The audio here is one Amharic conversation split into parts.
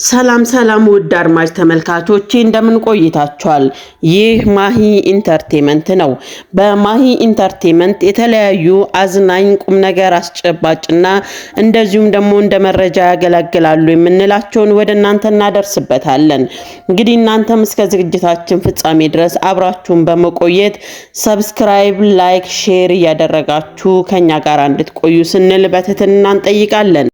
ሰላም ሰላም ውድ አድማጭ ተመልካቾቼ እንደምን ቆይታችኋል? ይህ ማሂ ኢንተርቴይንመንት ነው። በማሂ ኢንተርቴይንመንት የተለያዩ አዝናኝ ቁም ነገር አስጨባጭና እንደዚሁም ደግሞ እንደ መረጃ ያገለግላሉ የምንላቸውን ወደ እናንተ እናደርስበታለን። እንግዲህ እናንተም እስከ ዝግጅታችን ፍጻሜ ድረስ አብራችሁን በመቆየት ሰብስክራይብ፣ ላይክ፣ ሼር እያደረጋችሁ ከኛ ጋር እንድትቆዩ ስንል በትህትና እንጠይቃለን።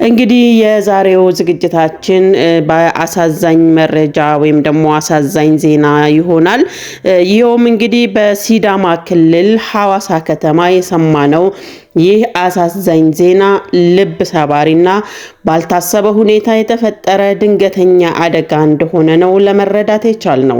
እንግዲህ የዛሬው ዝግጅታችን በአሳዛኝ መረጃ ወይም ደግሞ አሳዛኝ ዜና ይሆናል። ይሄውም እንግዲህ በሲዳማ ክልል ሐዋሳ ከተማ የሰማነው ይህ አሳዛኝ ዜና ልብ ሰባሪና ባልታሰበ ሁኔታ የተፈጠረ ድንገተኛ አደጋ እንደሆነ ነው ለመረዳት የቻልነው።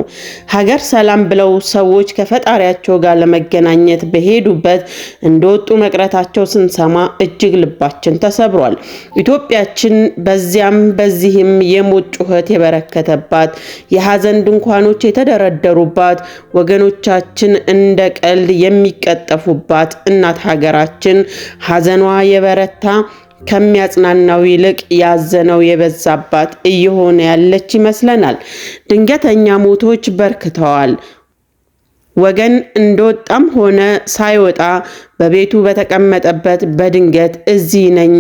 ሀገር ሰላም ብለው ሰዎች ከፈጣሪያቸው ጋር ለመገናኘት በሄዱበት እንደወጡ መቅረታቸው ስንሰማ እጅግ ልባችን ተሰብሯል። ኢትዮጵያችን በዚያም በዚህም የሞት ጩኸት የበረከተባት፣ የሐዘን ድንኳኖች የተደረደሩባት፣ ወገኖቻችን እንደ ቀልድ የሚቀጠፉባት እናት ሀገራችን ሐዘኗ የበረታ ከሚያጽናናው ይልቅ ያዘነው የበዛባት እየሆነ ያለች ይመስለናል። ድንገተኛ ሞቶች በርክተዋል። ወገን እንደወጣም ሆነ ሳይወጣ በቤቱ በተቀመጠበት በድንገት እዚህ ነኝ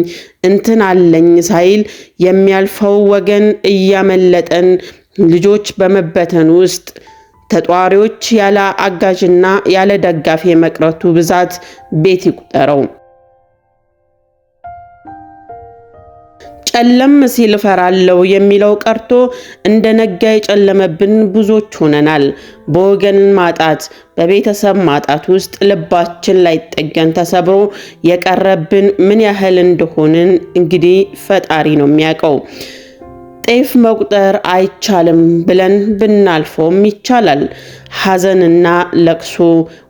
እንትን አለኝ ሳይል የሚያልፈው ወገን እያመለጠን፣ ልጆች በመበተን ውስጥ ተጧሪዎች ያለ አጋዥና ያለ ደጋፊ የመቅረቱ ብዛት ቤት ይቁጠረው። ጨለም ሲል እፈራለሁ የሚለው ቀርቶ እንደ ነጋ የጨለመብን ብዙዎች ሆነናል። በወገን ማጣት፣ በቤተሰብ ማጣት ውስጥ ልባችን ላይ ጠገን ተሰብሮ የቀረብን ምን ያህል እንደሆንን እንግዲህ ፈጣሪ ነው የሚያውቀው። ጤፍ መቁጠር አይቻልም ብለን ብናልፈውም ይቻላል። ሐዘንና ለቅሶ፣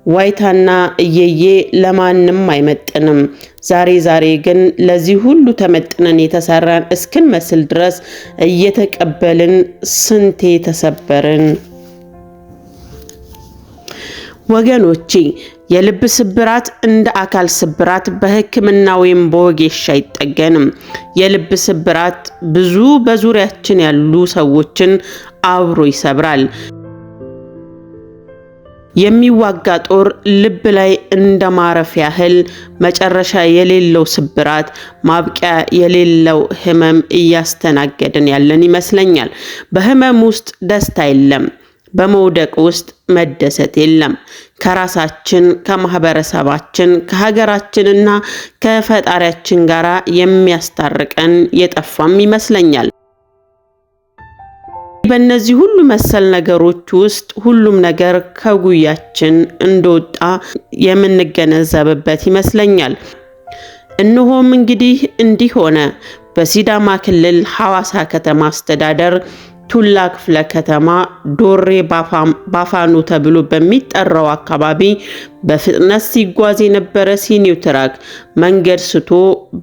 ዋይታና እየዬ ለማንም አይመጥንም። ዛሬ ግን ለዚህ ሁሉ ተመጥነን የተሰራን እስክንመስል ድረስ እየተቀበልን ስንቴ ተሰበርን። ወገኖቼ የልብ ስብራት እንደ አካል ስብራት በሕክምና ወይም በወጌሻ አይጠገንም። የልብ ስብራት ብዙ በዙሪያችን ያሉ ሰዎችን አብሮ ይሰብራል። የሚዋጋ ጦር ልብ ላይ እንደ ማረፍ ያህል መጨረሻ የሌለው ስብራት፣ ማብቂያ የሌለው ህመም እያስተናገድን ያለን ይመስለኛል። በህመም ውስጥ ደስታ የለም። በመውደቅ ውስጥ መደሰት የለም። ከራሳችን፣ ከማህበረሰባችን፣ ከሀገራችንና ከፈጣሪያችን ጋር የሚያስታርቀን የጠፋም ይመስለኛል። በእነዚህ ሁሉ መሰል ነገሮች ውስጥ ሁሉም ነገር ከጉያችን እንደወጣ የምንገነዘብበት ይመስለኛል። እነሆም እንግዲህ እንዲህ ሆነ። በሲዳማ ክልል ሐዋሳ ከተማ አስተዳደር ቱላ ክፍለ ከተማ ዶሬ ባፋኑ ተብሎ በሚጠራው አካባቢ በፍጥነት ሲጓዝ የነበረ ሲኒትራክ መንገድ ስቶ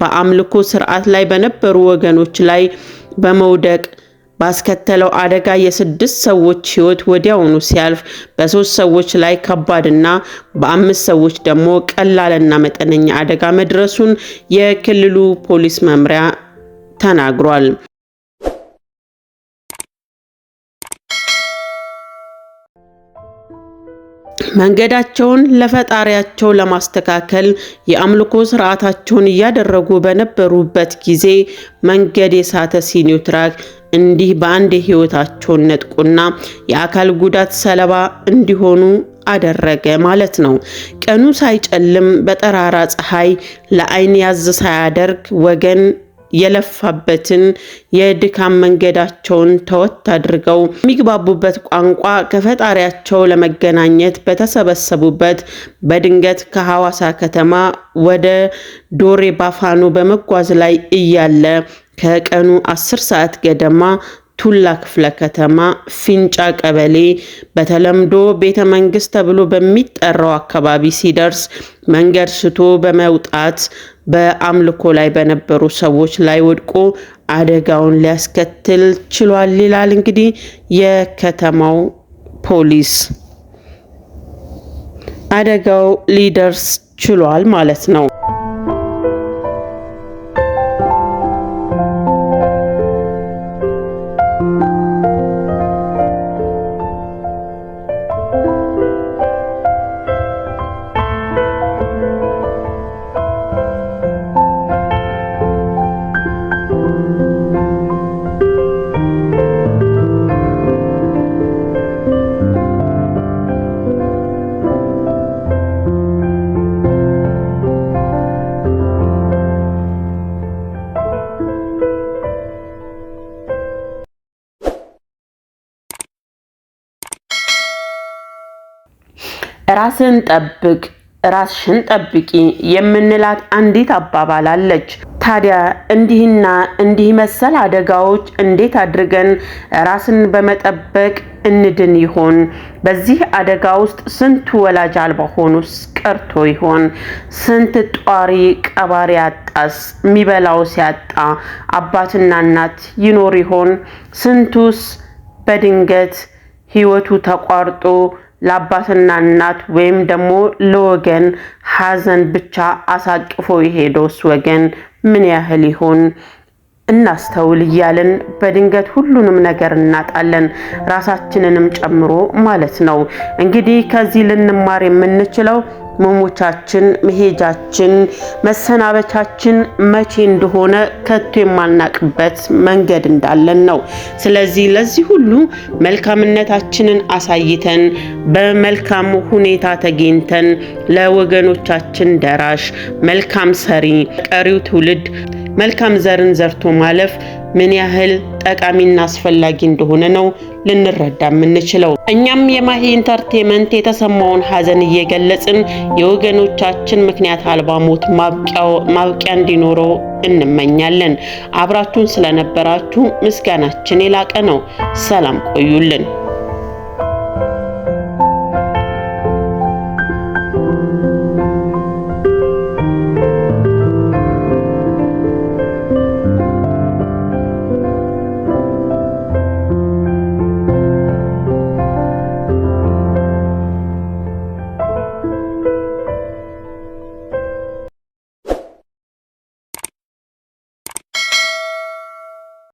በአምልኮ ስርዓት ላይ በነበሩ ወገኖች ላይ በመውደቅ ባስከተለው አደጋ የ6 ሰዎች ህይወት ወዲያውኑ ሲያልፍ፣ በ3 ሰዎች ላይ ከባድና በ5 ሰዎች ደግሞ ቀላልና መጠነኛ አደጋ መድረሱን የክልሉ ፖሊስ መምሪያ ተናግሯል። መንገዳቸውን ለፈጣሪያቸው ለማስተካከል የአምልኮ ስርዓታቸውን እያደረጉ በነበሩበት ጊዜ መንገድ የሳተ ሲኒትራክ እንዲህ በአንድ ህይወታቸውን ነጥቆና የአካል ጉዳት ሰለባ እንዲሆኑ አደረገ ማለት ነው። ቀኑ ሳይጨልም በጠራራ ፀሐይ ለአይን ያዝ ሳያደርግ ወገን የለፋበትን የድካም መንገዳቸውን ተወት አድርገው የሚግባቡበት ቋንቋ ከፈጣሪያቸው ለመገናኘት በተሰበሰቡበት በድንገት ከሐዋሳ ከተማ ወደ ዶሬ ባፋኑ በመጓዝ ላይ እያለ ከቀኑ 10 ሰዓት ገደማ ቱላ ክፍለ ከተማ ፊንጫ ቀበሌ በተለምዶ ቤተ መንግስት ተብሎ በሚጠራው አካባቢ ሲደርስ መንገድ ስቶ በመውጣት በአምልኮ ላይ በነበሩ ሰዎች ላይ ወድቆ አደጋውን ሊያስከትል ችሏል ይላል እንግዲህ የከተማው ፖሊስ። አደጋው ሊደርስ ችሏል ማለት ነው። ራስን ጠብቅ ራስሽን ጠብቂ የምንላት አንዲት አባባል አለች። ታዲያ እንዲህና እንዲህ መሰል አደጋዎች እንዴት አድርገን ራስን በመጠበቅ እንድን ይሆን? በዚህ አደጋ ውስጥ ስንቱ ወላጅ አልባ ሆኖስ ቀርቶ ይሆን? ስንት ጧሪ ቀባሪ ያጣስ የሚበላው ሲያጣ አባትና እናት ይኖር ይሆን? ስንቱስ በድንገት ህይወቱ ተቋርጦ ለአባትና እናት ወይም ደግሞ ለወገን ሐዘን ብቻ አሳቅፎ የሄደውስ ወገን ምን ያህል ይሆን? እናስተውል እያልን በድንገት ሁሉንም ነገር እናጣለን፣ ራሳችንንም ጨምሮ ማለት ነው። እንግዲህ ከዚህ ልንማር የምንችለው መሞቻችን፣ መሄጃችን፣ መሰናበቻችን መቼ እንደሆነ ከቶ የማናቅበት መንገድ እንዳለን ነው። ስለዚህ ለዚህ ሁሉ መልካምነታችንን አሳይተን በመልካም ሁኔታ ተገኝተን ለወገኖቻችን ደራሽ መልካም ሰሪ ቀሪው ትውልድ መልካም ዘርን ዘርቶ ማለፍ ምን ያህል ጠቃሚና አስፈላጊ እንደሆነ ነው ልንረዳ የምንችለው። እኛም የማሂ ኢንተርቴይንመንት የተሰማውን ሐዘን እየገለጽን የወገኖቻችን ምክንያት አልባ ሞት ማብቂያ እንዲኖረው እንመኛለን። አብራችሁን ስለነበራችሁ ምስጋናችን የላቀ ነው። ሰላም ቆዩልን።